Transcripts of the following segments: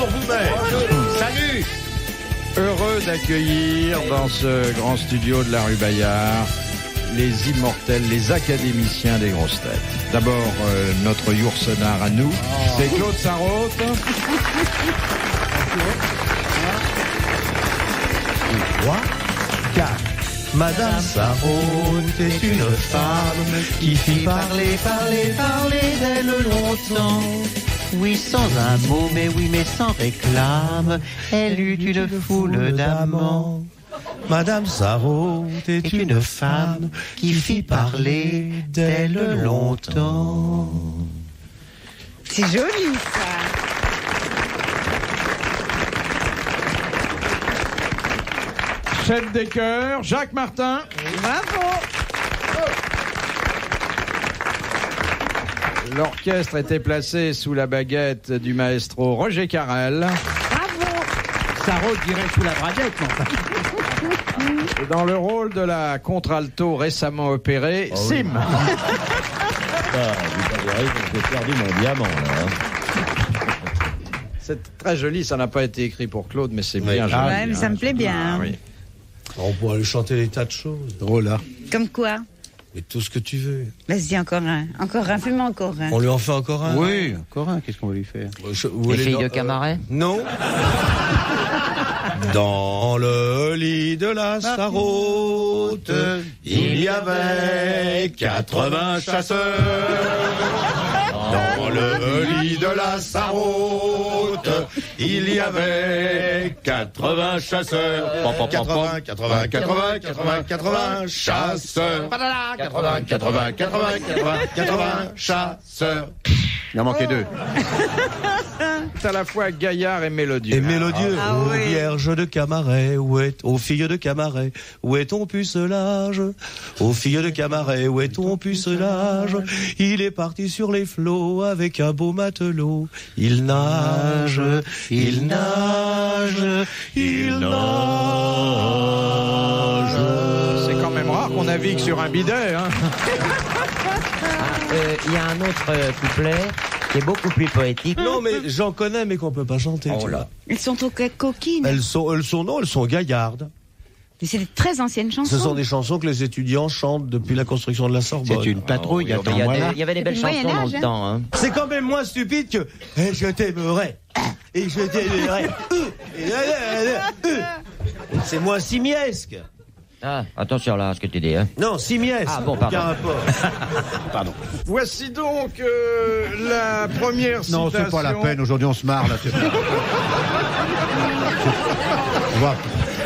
bonjour vous-même. Salut. Heureux d'accueillir dans ce grand studio de la rue Bayard les immortels, les académiciens des grosses têtes. D'abord, notre Yourcenar à nous, c'est Claude Sarraute. 3, 4. Madame Sarraute est une femme qui fit parler d'elle longtemps. Oui, sans un mot, mais oui, mais sans réclame, elle eut une foule d'amants. Madame Sarraute est une femme qui fit parler d'elle longtemps. C'est joli, ça. Chef des chœurs, Jacques Martin. Bravo. L'orchestre était placé sous la baguette du maestro Roger Carrel. Bravo. Sarraute dirait sous la braguette, enfin. Et dans le rôle de la contralto récemment opérée, Sim. Vous avez raison, j'ai perdu mon diamant, là. C'est très joli, ça n'a pas été écrit pour Claude, mais c'est bien joli. Ouais, mais ça me plaît bien. Ah, oui. On pourrait lui chanter des tas de choses. Drôle, là. Comme quoi? Mais tout ce que tu veux. Vas-y, encore un. Encore un, fais-moi encore un. On lui en fait encore un? Oui, encore un, qu'est-ce qu'on va lui faire? Les filles de Camaret? Non. Dans le lit de la Sarraute, il y avait 80 chasseurs. Dans le lit de la Sarraute, il y avait 80 chasseurs. 80 chasseurs. 80 chasseurs. Il en manquait deux. C'est à la fois gaillard et mélodieux. Et mélodieux, Ah ô oui. vierge de Camaret, ô filles de Camaret, où est ton pucelage? Ô filles de Camaret, où est ton pucelage? Il est parti sur les flots avec un beau matelot. Il nage, il nage, il nage. C'est quand même rare qu'on navigue sur un bidet, hein. Il y a un autre couplet qui est beaucoup plus poétique. Non, mais j'en connais, mais qu'on peut pas chanter. Oh tu là. vois. Elles sont coquines. Elles sont gaillardes. Mais c'est des très anciennes chansons. Ce sont des chansons que les étudiants chantent depuis la construction de la Sorbonne. C'est une patrouille, Il attends, y, voilà. il y avait des belles Depuis le chansons dans Moyen-Âge, le hein. temps. Hein. C'est quand même moins stupide que je t'aimerai et je t'aimerai. C'est moins simiesque. Ah, attention là à ce que tu dis. Hein. Non, simiesque. Ah bon, pardon. Aucun rapport. Pardon. Voici donc la première citation. Non, c'est pas la peine, aujourd'hui on se marre, là. On va.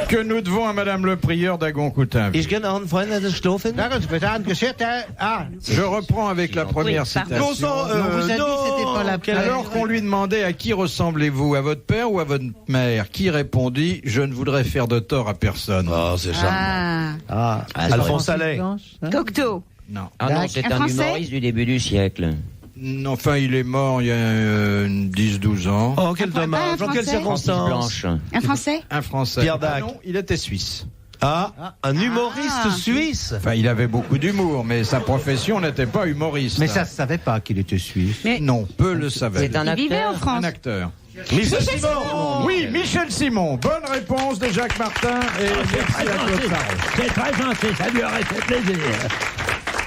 Que nous devons à Madame le prieur d'Agon-Coutainville. Ich kann auch Freunde des Stoffen. Je reprends avec la première Oui, pardon. citation. Non, sans, On vous a dit que c'était pas la peine. Alors qu'on lui demandait à qui ressemblez-vous, à votre père ou à votre mère, qui répondit « Je ne voudrais faire de tort à personne Oh, c'est charmant. Ah. Alphonse Allais. Cocteau. » Non. Ah non, c'est Un un Français humoriste du début du siècle. Enfin, il est mort il y a 10-12 ans. Oh, quel Un dommage. Dans quelles Français Francis circonstances? Blanche. Un Français? Un Français. Pierre Dac. Ah non, il était suisse. Ah, un humoriste suisse. Enfin, il avait beaucoup d'humour, mais sa profession n'était pas humoriste. Mais ça se savait pas qu'il était suisse. Mais Non, peu le savaient. C'est un il vivait en acteur. France. Un acteur. Michel Simon. Oui, Michel Simon. Bonne réponse de Jacques Martin et merci à Claude Sarraute. C'est très gentil, ça lui aurait fait plaisir.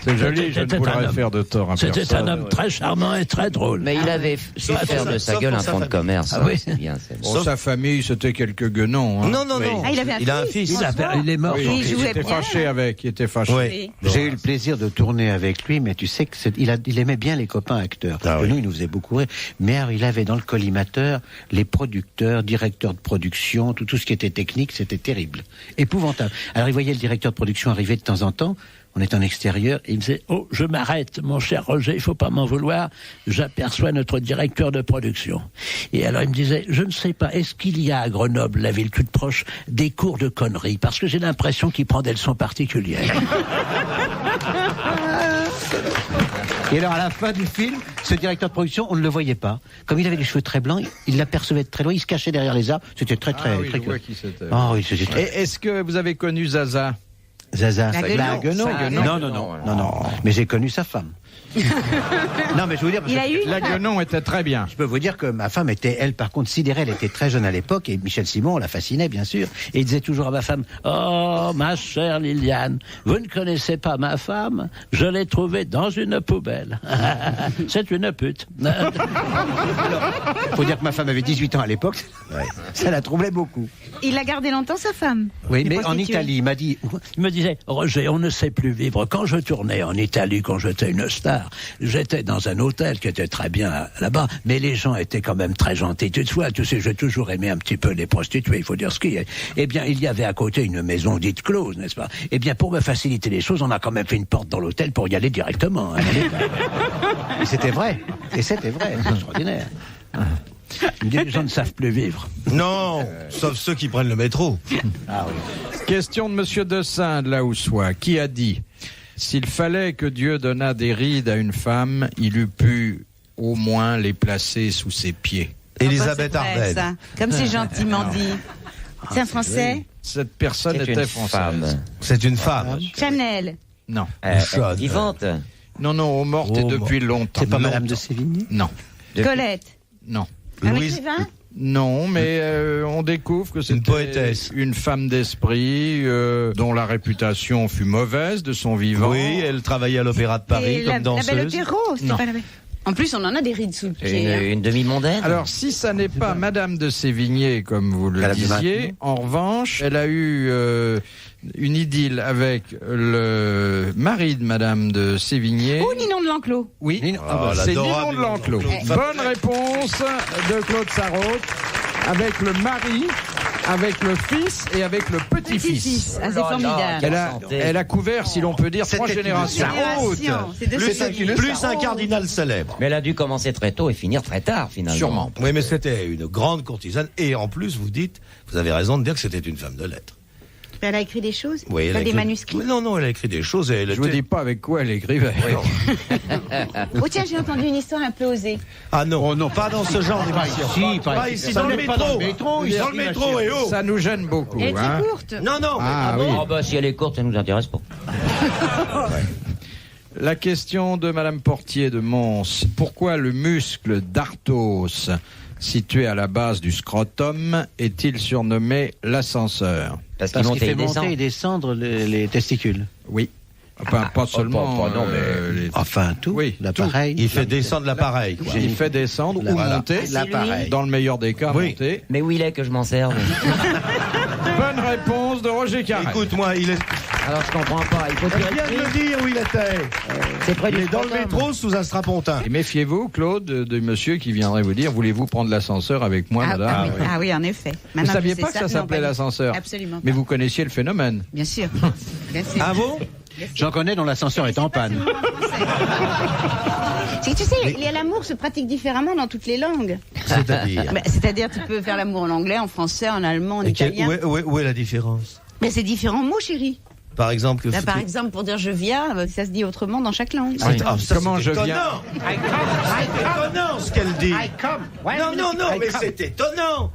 C'est joli, je ne C'était voudrais un homme. faire de tort à C'était personne. un homme très charmant et très drôle. Mais il avait su faire de sa sauf gueule pour un sa fonds de famille. commerce. Ah oui. C'est bien. C'est Bon, sa famille, c'était quelques guenons. Hein. Non, non, non. Ah, il avait un a un fils. fils. Il est mort. Oui, Il il jouait était bien. fâché avec, il était fâché. Oui. J'ai eu le plaisir de tourner avec lui, mais tu sais que il aimait bien les copains acteurs. Ah Que oui. Nous, il nous faisait beaucoup rire. Mais alors, il avait dans le collimateur les producteurs, directeurs de production, tout ce qui était technique, c'était terrible, épouvantable. Alors, il voyait le directeur de production arriver de temps en temps. On est en extérieur et il me disait Oh, je m'arrête, mon cher Roger, il faut pas m'en vouloir. J'aperçois notre directeur de production. Et alors il me disait, je ne sais pas, est-ce qu'il y a à Grenoble, la ville toute proche, des cours de conneries? Parce que j'ai l'impression qu'il prend des leçons particulières. Et alors, à la fin du film, ce directeur de production, on ne le voyait pas. Comme il avait les cheveux très blancs, il l'apercevait de très loin, il se cachait derrière les arbres. C'était très, très, Ah oui, très je vois clair. qui c'était. Ah oui, c'était très... Et est-ce que vous avez connu Zaza? Zaza. La Guenon. Non. Mais j'ai connu sa femme. Non, mais je veux dire, parce Il a que eu une La Guenon était très bien. je peux vous dire que ma femme était, elle, par contre, sidérée. Elle était très jeune à l'époque et Michel Simon la fascinait, bien sûr. Et il disait toujours à ma femme, oh, ma chère Liliane, vous ne connaissez pas ma femme? Je l'ai trouvée dans une poubelle. C'est une pute. Alors, faut dire que ma femme avait 18 ans à l'époque. Ça la troublait beaucoup. Il a gardé longtemps sa femme. Oui, Les mais en prostituées. Italie, il m'a dit, Il me disait, Roger, on ne sait plus vivre. Quand je tournais en Italie, quand j'étais une star, j'étais dans un hôtel qui était très bien là-bas, mais les gens étaient quand même très gentils. Toutefois, tu sais, j'ai toujours aimé un petit peu les prostituées, il faut dire ce qui est. Eh bien, il y avait à côté une maison dite close, n'est-ce pas? Eh bien, pour me faciliter les choses, on a quand même fait une porte dans l'hôtel pour y aller directement. Hein. Et c'était vrai. C'est extraordinaire. Il me dit, les gens ne savent plus vivre. Non, sauf ceux qui prennent le métro. Question de Monsieur Dessin de la Houssois, qui a dit: s'il fallait que Dieu donnât des rides à une femme, il eût pu au moins les placer sous ses pieds. Elisabeth Ah, c'est vrai, Arden. ça. Comme c'est gentiment dit. C'est un français? Cette personne C'est était une française. femme. C'est une femme. Chanel. Non. Chaude. Vivante. Non, morte et Oh, depuis longtemps. C'est pas Non. Madame de Sévigné? Non. Colette. Non. Un Louise- écrivain? Non, mais on découvre que c'était poétesse. une femme d'esprit dont la réputation fut mauvaise de son vivant. Oui, elle travaillait à l'Opéra de Paris Et comme la danseuse. Belle Opéro, c'est Non. pas la belle. En plus, on en a des rides sous le Une, pied. hein. une demi-mondaine. Alors, si ça n'est pas Madame de Sévigné, comme vous le Madame de disiez, Maintenon. en revanche, elle a eu une idylle avec le mari de Madame de Sévigné. Ou Ninon de l'Enclos. Oui, Oh, c'est l'adorable Ninon de l'Enclos. Ninon de l'Enclos. Bonne réponse de Claude Sarraute, avec le mari, avec le fils et avec le petit-fils. Petit-fils. Ah, c'est Oh là là, formidable. Elle a couvert, si l'on peut dire, 3 C'était une générations. Génération. C'est de Plus un cardinal célèbre. Mais elle a dû commencer très tôt et finir très tard, finalement. Sûrement. Oui, mais c'était une grande courtisane. Et en plus, vous avez raison de dire que c'était une femme de lettres. Elle a écrit des choses? Oui, elle Pas a des écrit- manuscrits? Oui, non, elle a écrit des choses et elle Je vous était- dis pas avec quoi elle écrivait. Oh tiens, j'ai entendu une histoire un peu osée. Ah non, pas dans ce genre d'émission. Pas ici, dans le métro. Dans le métro, et oh. Ça nous gêne beaucoup. Elle est très hein. courte. Non, mais Ah oui. Oh bah si elle est courte, ça nous intéresse pas. La question de Madame Portier de Mons. Pourquoi le muscle d'Arthos, situé à la base du scrotum, est-il surnommé l'ascenseur? Parce qu'il Parce monte qu'il et fait il descend. monter et descendre les testicules. Oui. Enfin, pas seulement. pas- non, mais- Enfin, tout. Oui, L'appareil. il fait descendre l'appareil. quoi. Il fait descendre ou Voilà. monter. L'appareil. Dans le meilleur des cas, Oui. monter. Mais où il est que je m'en serve? Bonne réponse de Roger Carrel. Écoute-moi, il est. Alors je comprends pas. Il faut Il tirer vient de dessus. me dire où il était. C'est près Il du est dans le scrotum. métro sous un strapontin. Et méfiez-vous, Claude, de monsieur qui viendrait vous dire: voulez-vous prendre l'ascenseur avec moi, madame? Ah oui, en effet. Vous Maintenant saviez je sais pas que ça Non, s'appelait pas du- l'ascenseur? Absolument Mais pas. vous connaissiez le phénomène. Bien sûr. Bien sûr. Ah bon? J'en connais dont l'ascenseur est en panne. C'est que tu sais, l'amour se pratique différemment dans toutes les langues. C'est-à-dire. C'est-à-dire, tu peux faire l'amour en anglais, en français, en allemand, en Et italien. où est la différence? Mais c'est différents mots, chérie. Par exemple, Là, par exemple, pour dire je viens, ça se dit autrement dans chaque langue. Ah, ça, Comment c'est je étonnant. viens? C'est étonnant ce qu'elle dit. Non, mais c'est étonnant.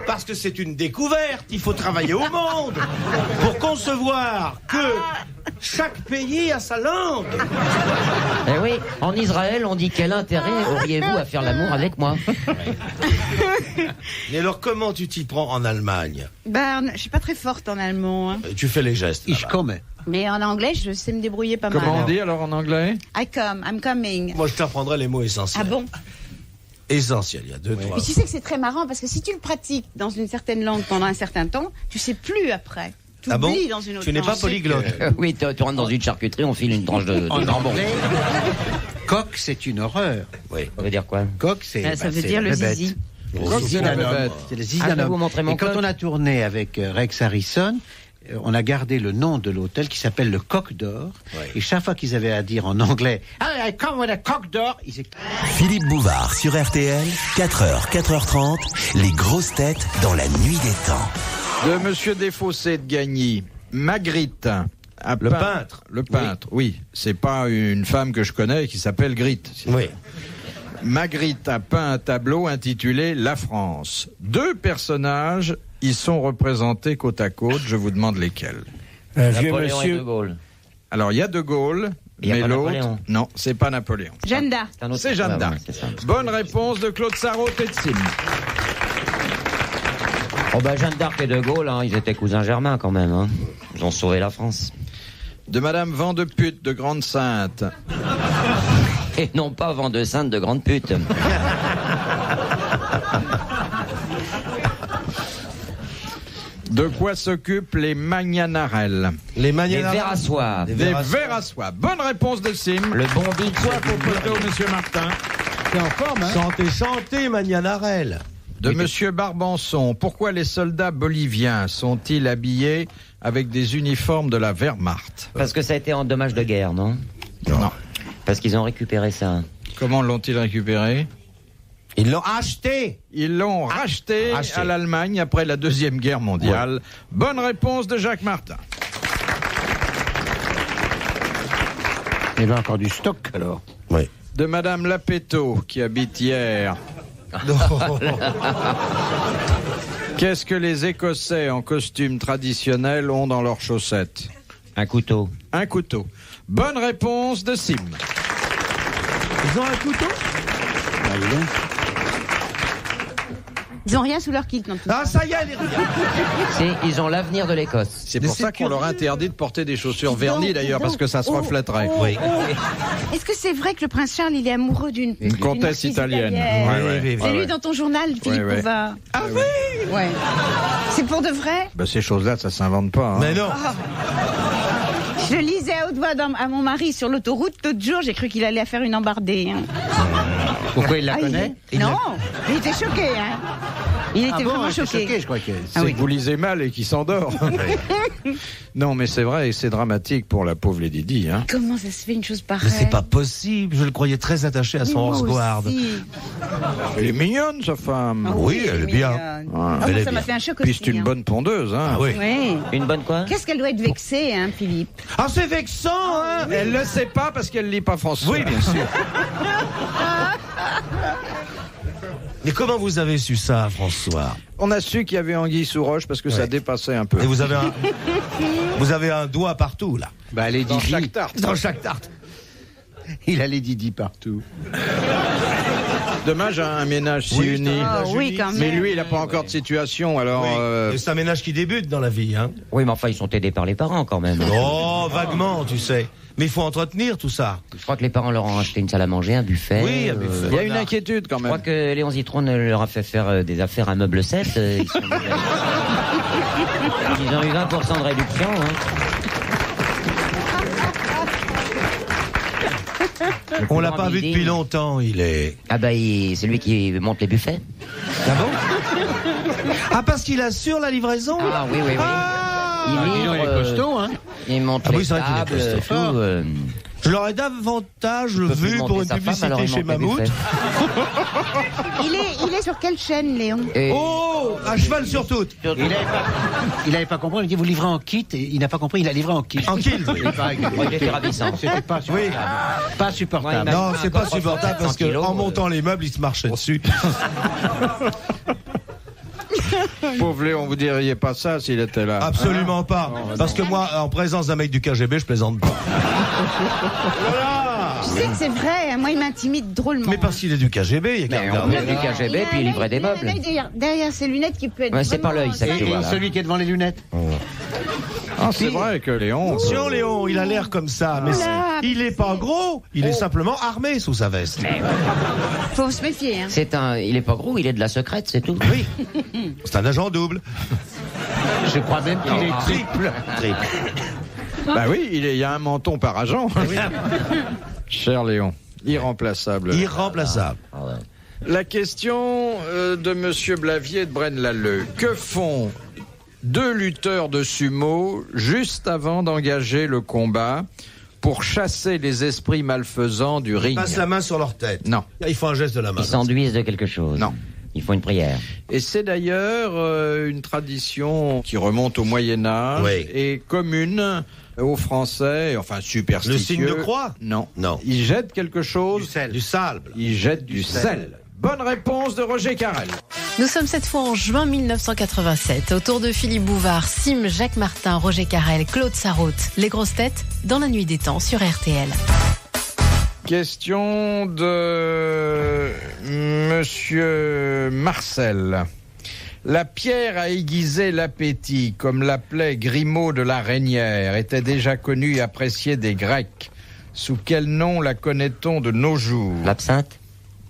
Parce que c'est une découverte. Il faut travailler au monde pour concevoir que chaque pays a sa langue. Eh oui, en Israël, on dit quel intérêt auriez-vous à faire l'amour avec moi? Mais alors, comment tu t'y prends en Allemagne? Je suis pas très forte en allemand, hein. Tu fais les gestes. Ich là-bas. komme. Mais en anglais, je sais me débrouiller pas Comment on mal. dit alors en anglais? I come, I'm coming. Moi, je t'apprendrai les mots essentiels. Ah bon? Essentiels, il y a deux, trois. Mais tu sais que c'est très marrant parce que si tu le pratiques dans une certaine langue pendant un certain temps, tu sais plus après. Tu Ah bon? oublies dans une autre Tu n'es pas langue. polyglotte. Oui, tu rentres dans une charcuterie, on file une tranche de jambon. anglais, coq, c'est une horreur. Oui. Ça veut dire quoi? Coq, c'est. Ah, ça veut c'est dire le bébête. zizi. Coq, c'est la bébête. C'est le Ah, je vais zizi vous montrer mon Et quand coq. on a tourné avec Rex Harrison, on a gardé le nom de l'hôtel qui s'appelle le Coq d'Or. Ouais. Et chaque fois qu'ils avaient à dire en anglais, ah, I come with a coq d'or, ils étaient... Philippe Bouvard sur RTL, 4h, 4h30, les grosses têtes dans la nuit des temps. De Monsieur Desfossés de Gagny, Magritte. Le peintre. Le peintre, oui. C'est pas une femme que je connais qui s'appelle Gritte. Oui. Magritte a peint un tableau intitulé La France. 2 personnages y sont représentés côte à côte. Je vous demande lesquels. Napoléon et monsieur. De Gaulle. Alors, il y a De Gaulle, Il y a mais pas l'autre... Napoléon. Non, c'est pas Napoléon. Jeanne d'Arc. C'est un autre- C'est Jeanne Ouais, d'Arc. ouais, c'est ça. Bonne réponse de Claude Sarraute et de Sim. Oh bah Jeanne d'Arc et De Gaulle, hein, ils étaient cousins germains quand même. Hein. Ils ont sauvé la France. De Madame Vandepute de Grande-Sainte. Et non pas Vent de Sainte de grande pute. De quoi s'occupent les Magnanarelles? Les Les manières. vers à soie. Des vers à soie. Bonne réponse de Sim. Le bondi de Point pour Poteau, Monsieur Martin. T'es en forme, hein? Santé, santé, Magnanarelle. De Monsieur Barbanson. Pourquoi les soldats boliviens sont-ils habillés avec des uniformes de la Wehrmacht? Parce que ça a été en dommage de guerre, non? Non. Parce qu'ils ont récupéré ça. Comment l'ont-ils récupéré? Ils l'ont acheté. Ils l'ont racheté acheté. à l'Allemagne après la Deuxième Guerre mondiale. Bonne réponse de Jacques Martin. Il y a encore du stock, alors. Oui. De Madame Lapéto, qui habite hier. Qu'est-ce que les Écossais en costume traditionnel ont dans leurs chaussettes? Un couteau. Un couteau. Bonne réponse de Sim. Ils ont un couteau. Ils ont rien sous leur kilt, non plus. Ah, ça y est, les Ils ont l'avenir de l'Écosse. C'est pour ça qu'on leur a interdit de porter des chaussures vernies d'ailleurs, parce que ça se reflèterait. Oui. Est-ce que c'est vrai que le prince Charles, il est amoureux d'une comtesse actrice italienne. C'est Ouais, lu ouais. dans ton journal, Philippe ouais. Bouvard. Ah oui. Ouais. C'est pour de vrai? Ben, ces choses-là, ça s'invente pas. Hein. Mais non. Je lisais à haute voix à mon mari sur l'autoroute l'autre jour, j'ai cru qu'il allait faire une embardée. Hein. Pourquoi il la Ah, connaît Non, il était choqué. Hein. Il était vraiment il était choqué. je crois que... Ah C'est oui. que vous lisez mal et qui s'endort. Non, mais c'est vrai, et c'est dramatique pour la pauvre Lady Di. Hein. Comment ça se fait une chose pareille? Mais c'est pas possible. Je le croyais très attaché à son Moi horse guard. aussi. Elle est mignonne, sa femme. Ah Oui, elle est bien. mignonne. Ouais. Ah, Elle moi, est ça m'a bien. fait un choc Puis aussi. c'est une hein. bonne pondeuse. Hein. Ah oui. Oui. Une bonne quoi? Qu'est-ce qu'elle doit être vexée, hein, Philippe? Ah, c'est vexant, hein. Elle le sait pas parce qu'elle lit pas François. Oui, bien sûr. Mais comment vous avez su ça, François? On a su qu'il y avait anguille sous roche parce que ça Ouais. dépassait un peu. Et vous avez un doigt partout, là. Bah, les Dans Didi. chaque tarte. Dans chaque tarte. Il a les Didi partout. Dommage, hein, un ménage si Oui, uni. Ah oui, quand même. Mais lui, il n'a pas encore de situation, alors... Et c'est un ménage qui débute dans la vie, hein. Oui, mais enfin, ils sont aidés par les parents quand même. Oh, vaguement, tu sais. Mais il faut entretenir tout ça. Je crois que les parents leur ont acheté une salle à manger, un buffet. Oui, un buffet. Il y a une inquiétude quand Je crois même. que Léon Zitron leur a fait faire des affaires à meuble 7. Ils ont eu 20% de réduction. Hein. On l'a pas vu depuis longtemps, il est... Ah bah, c'est lui qui monte les buffets. Ah bon? Ah, parce qu'il assure la livraison? Ah oui, oui, oui. Il Il livre, est costaud, hein. il monte Ah oui, les c'est vrai qu'il est tables, costaud. tout. Je l'aurais davantage peut plus vu monter pour une sa femme, alors publicité il chez monte les Mammouth. buffets. Il est sur quelle chaîne, Léon? Et Oh, à cheval sur toutes. Il n'avait pas compris, il me dit vous livrez en kit, et il n'a pas compris, il a livré en kit. En kill. il était ravissant. C'était pas supportable. Pas supportable. Ouais, Non, c'est pas Encore supportable parce 100 kilos, qu'en montant les meubles, il se marchait dessus. Pauvre Léon, vous diriez pas ça s'il était là. Absolument pas. Parce que moi, en présence d'un mec du KGB, je plaisante pas. Tu sais que c'est vrai, hein, moi il m'intimide drôlement. Mais parce qu'il est du KGB, il y a qu'à Mais on regarder. venait du KGB, puis il livrait des meubles. Derrière ses lunettes qui peut être. Ouais, c'est pas vraiment l'œil, ça que tu dingue. vois, là. Celui qui est devant les lunettes. Ah, c'est vrai que Léon... Attention, Léon, il a l'air comme ça, mais Voilà. il est pas gros, il est simplement armé sous sa veste. Faut se méfier. Hein. Il est pas gros, il est de la secrète, c'est tout. Oui, c'est un agent double. Je crois même qu'il est triple. Bah oui, il y a un menton par agent. Cher Léon, irremplaçable. Irremplaçable. La question de Monsieur Blavier de Braine-l'Alleud. Que font deux lutteurs de sumo juste avant d'engager le combat pour chasser les esprits malfaisants du ring? Passe la main sur leur tête. Non. Il faut un geste de la main. Ils s'enduisent de quelque chose. Non. Ils font une prière. Et c'est d'ailleurs une tradition qui remonte au Moyen-Âge Oui. et commune aux Français, enfin superstitieux. Le signe de croix? Non. Non. Ils jettent quelque chose. Du sable. Ils jettent du sel. Bonne réponse de Roger Carrel. Nous sommes cette fois en juin 1987. Autour de Philippe Bouvard, Sim, Jacques Martin, Roger Carrel, Claude Sarraute. Les grosses têtes dans la nuit des temps sur RTL. Question de Monsieur Marcel. La pierre à aiguiser l'appétit, comme l'appelait Grimaud de la Reynière, était déjà connue et appréciée des Grecs. Sous quel nom la connaît-on de nos jours? L'absinthe?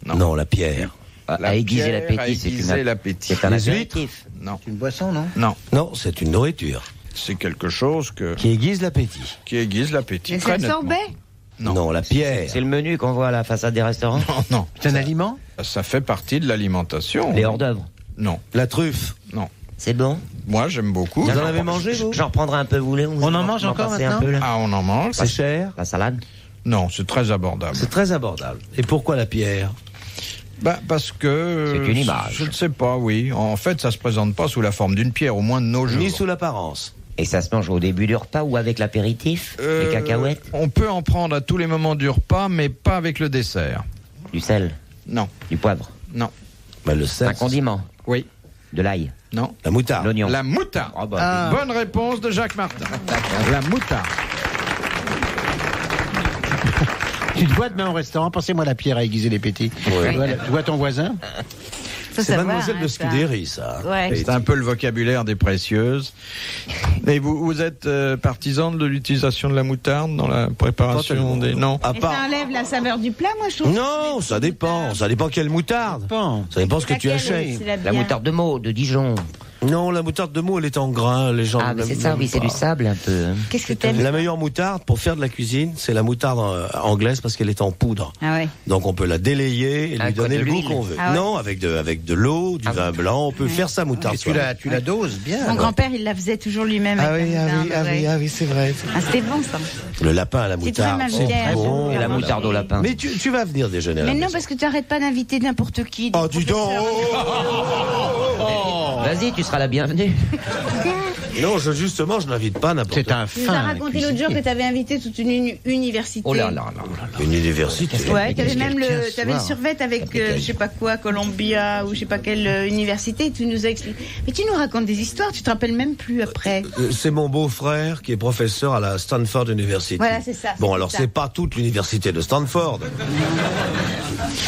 Non, la pierre. À aiguiser pierre l'appétit, à aiguiser l'appétit. c'est un Les apéritif. Non, C'est une boisson, non? non, Non, c'est une nourriture c'est quelque chose qui aiguise l'appétit. qui aiguise l'appétit. Et très c'est le nettement. sorbet? Non. La pierre. C'est le menu qu'on voit à la façade des restaurants? Non, non, C'est un aliment? ça fait partie de l'alimentation. Les hors d'œuvre. Non, La truffe. non. C'est bon? Moi, j'aime beaucoup. Vous en avez mangé, vous? J'en reprendrai un peu, vous voulez? On en mange encore passer un maintenant peu, là. Ah, on en mange? C'est cher. La salade? Non, c'est très abordable. C'est très abordable. Et pourquoi la pierre? Parce que... C'est une image. Je ne sais pas, oui. En fait, ça se présente pas sous la forme d'une pierre, au moins de nos jours. Ni sous l'apparence. Et ça se mange au début du repas ou avec l'apéritif? Les cacahuètes? On peut en prendre à tous les moments du repas, mais pas avec le dessert. Du sel? Non, Du poivre? non, Bah, le sel. Un condiment? oui, De l'ail? non. La moutarde. L'oignon? La moutarde. Ah bah, Bonne réponse de Jacques Martin. La moutarde. Tu te vois demain au restaurant, pensez-moi la pierre à aiguiser les pétis. Tu vois ton voisin? Faut C'est savoir, mademoiselle hein, de ça. Scudéry, ça. Ouais. C'est un peu le vocabulaire des précieuses. Et vous êtes partisan de l'utilisation de la moutarde dans la préparation des... Non. À Et ça part... enlève la saveur du plat, moi, je trouve. Non, ça dépend. Ça dépend quelle moutarde. Ça dépend ce que tu Laquelle, achètes. c'est la la bien. moutarde de Meaux, de Dijon. Non, la moutarde de Meaux, elle est en grain. Les gens Ah, mais l'aiment c'est ça, oui, c'est pas. du sable un peu. hein. Qu'est-ce que t'aimes? La meilleure moutarde pour faire de la cuisine, c'est la moutarde anglaise parce qu'elle est en poudre. Ah ouais. Donc on peut la délayer et Ah, lui quoi, donner de le goût l'huile? qu'on veut. Ah ouais. Non, avec de l'eau, du vin blanc, on peut faire sa moutarde. Et tu la doses bien. Mon grand-père, il la faisait toujours lui-même. avec la moutarde, ouais. c'est vrai. Ah, c'était bon, ça. Le lapin à la C'est très moutarde, mal c'est bien, bon. Et la Vraiment, moutarde au j'ai- lapin. Mais tu vas venir déjeuner à la Mais non, maison. parce que tu arrêtes pas d'inviter n'importe qui. des Oh, dis donc professeurs. Vas-y, tu seras la bienvenue. Non, justement, je n'invite pas n'importe C'est un Tu nous as fin raconté l'autre jour que tu avais invité toute une université. Oh là là là. Une université. Ouais, t'avais Qu'est-ce même qu'elle tient ce t'avais le soir survêt avec je sais pas quoi, Columbia ou je sais pas quelle université. Tu nous as expliqué. Mais tu nous racontes des histoires, tu te rappelles même plus après. C'est mon beau-frère qui est professeur à la Stanford University. Voilà, c'est ça, Bon, c'est alors ça. c'est pas toute l'université de Stanford.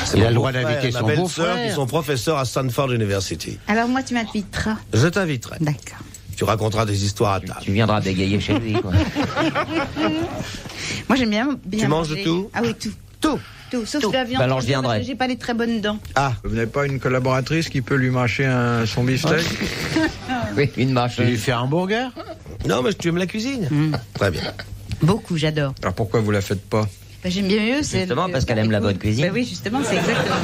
C'est Il mon a le droit beau-frère d'inviter et ma son belle-sœur beau-frère. qui sont professeurs à Stanford University. Alors moi, tu m'inviteras. Je t'inviterai. D'accord. Tu raconteras des histoires à table. Tu viendras bégayer chez lui, quoi. Moi, j'aime bien. Tu manges manger. de tout? Ah oui, tout. Tout. Tout, sauf Tout. la viande. Bah alors, je parce viendrai. que j'ai pas les très bonnes dents. Ah, Vous n'avez pas une collaboratrice qui peut lui mâcher son beefsteak? Oui, une marche. Tu lui fais un hamburger? non, mais tu aimes la cuisine. Très bien. Beaucoup, j'adore. Alors pourquoi vous la faites pas? Bah, j'aime bien mieux. C'est Justement, parce qu'elle aime la bonne cuisine. Bah oui, justement, c'est exactement.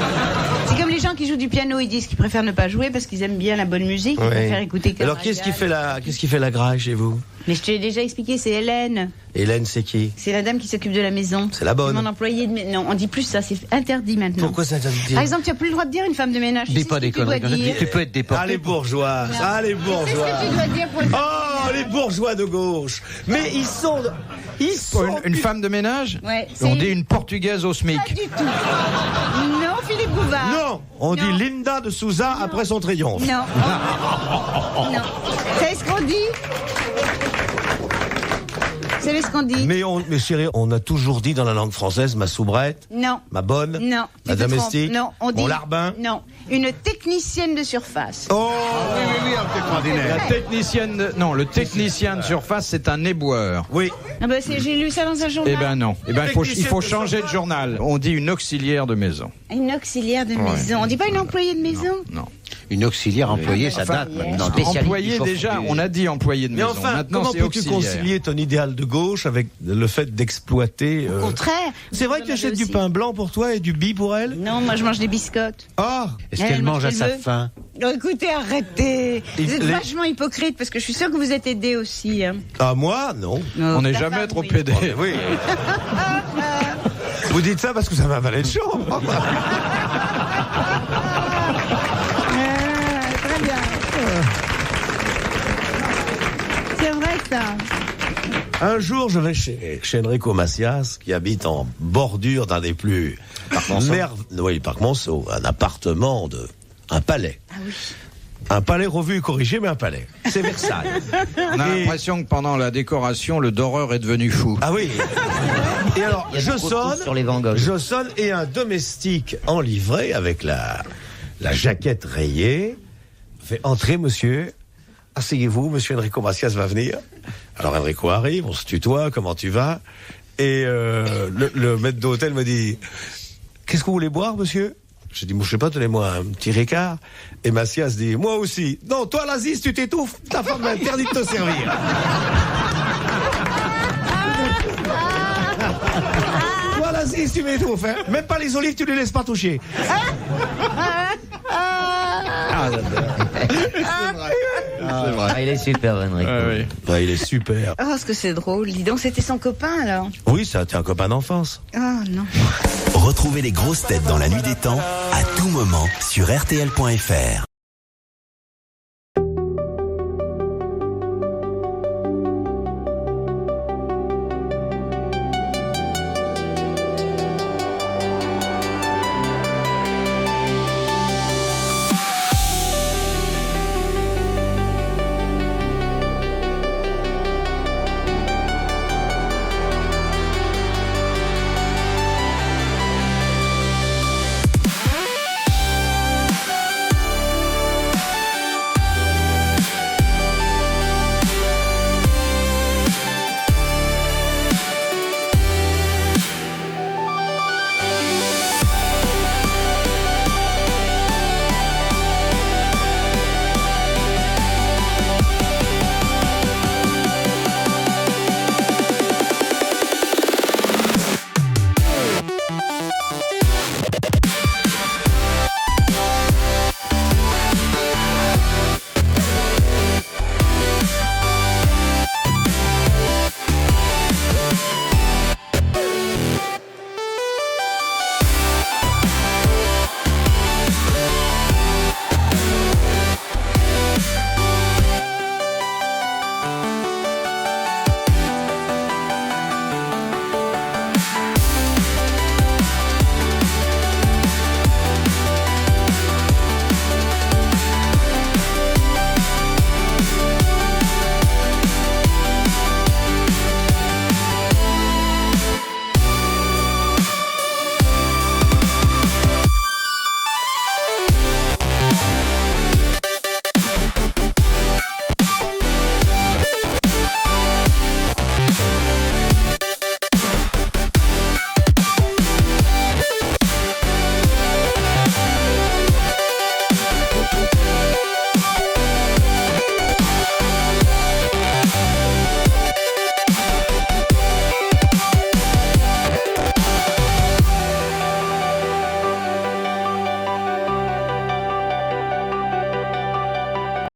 C'est comme les gens qui jouent du piano, ils disent qu'ils préfèrent ne pas jouer parce qu'ils aiment bien la bonne musique, ils Oui. préfèrent écouter que Alors, la qu'est-ce qui radio. fait la graille chez vous? Mais je te l'ai déjà expliqué, c'est Hélène. Hélène, c'est qui? C'est la dame qui s'occupe de la maison. C'est la bonne. C'est mon employée de non, on dit plus ça, c'est interdit maintenant. Pourquoi ça t'interdit? Par exemple, tu n'as plus le droit de dire une femme de ménage. Tu Dis sais pas ce que des tu dois conneries. dire. Tu peux être déporté. Ah, les bourgeois. Ah, les C'est ce bourgeois. que tu dois dire pour Oh, les bourgeois de gauche. Mais ils sont... Une femme de ménage? Ouais, On c'est- dit une portugaise au SMIC. Pas du tout. Non, Philippe Bouvard. Non, on dit Non. Linda de Souza après son triomphe. Non. Non. Vous savez ce qu'on dit? Vous savez ce qu'on dit? Mais chérie, on a toujours dit dans la langue française ma soubrette, Non. ma bonne, Non. ma Tu te domestique, trompes. Non, on dit. mon larbin. Non. Une technicienne de surface. Oh, La technicienne le technicien de surface, c'est un éboueur. oui. Ah bah j'ai lu ça dans un journal. Eh ben non. Eh ben il faut changer de journal. On dit une auxiliaire de maison. Une auxiliaire de maison. On dit pas une employée de maison? Non. Une auxiliaire employée, ça date maintenant. Spécialiste Employé du chauffe- déjà, du- on a dit employé de Mais maison. enfin, Maintenant comment c'est peux-tu auxiliaire. concilier ton idéal de gauche avec le fait d'exploiter Au contraire. C'est vrai que tu achètes du pain blanc pour toi et du bi pour elle? Non, moi je mange des biscottes. Ah, Est-ce Elle qu'elle mange à mange sa qu'elle veut. faim? Oh, écoutez, arrêtez. Vous êtes les- vachement hypocrite parce que je suis sûre que vous êtes aidé aussi. Hein. ah moi, non. On n'est Ta jamais femme, trop oui. pédé. Oui. Vous dites ça parce que ça m'a valet de chambre. Très bien. C'est vrai ça. Un jour, je vais chez Enrico Macias, qui habite en bordure d'un des plus... Oui, Parc Monceau, un appartement de un palais. Ah oui. Un palais revu et corrigé, mais un palais. C'est Versailles. On a l'impression que pendant la décoration, le doreur est devenu fou. Ah oui. Et alors, Il y a beaucoup de pouces sur les Van Gogh. je sonne et un domestique en livrée avec la jaquette rayée fait entrer monsieur. Asseyez-vous, monsieur Enrico Macias va venir. Alors Enrico arrive, on se tutoie, comment tu vas? Et le maître d'hôtel me dit, qu'est-ce que vous voulez boire, monsieur? J'ai dit, moi, je sais pas, donnez-moi un petit Ricard. Et Macias dit, moi aussi. Non, toi, l'Aziz, tu t'étouffes. Ta femme m'a interdit de te servir. Toi, l'Aziz, tu m'étouffes, hein. Même pas les olives, tu ne les laisses pas toucher. C'est vrai. Ah, il est super, Enrico. Oui. Bah, il est super. Oh, est-ce que c'est drôle. Dis donc, c'était son copain, alors. Oui, ça, t'es un copain d'enfance. Oh, non. Retrouvez les grosses têtes dans la nuit des temps à tout moment sur RTL.fr.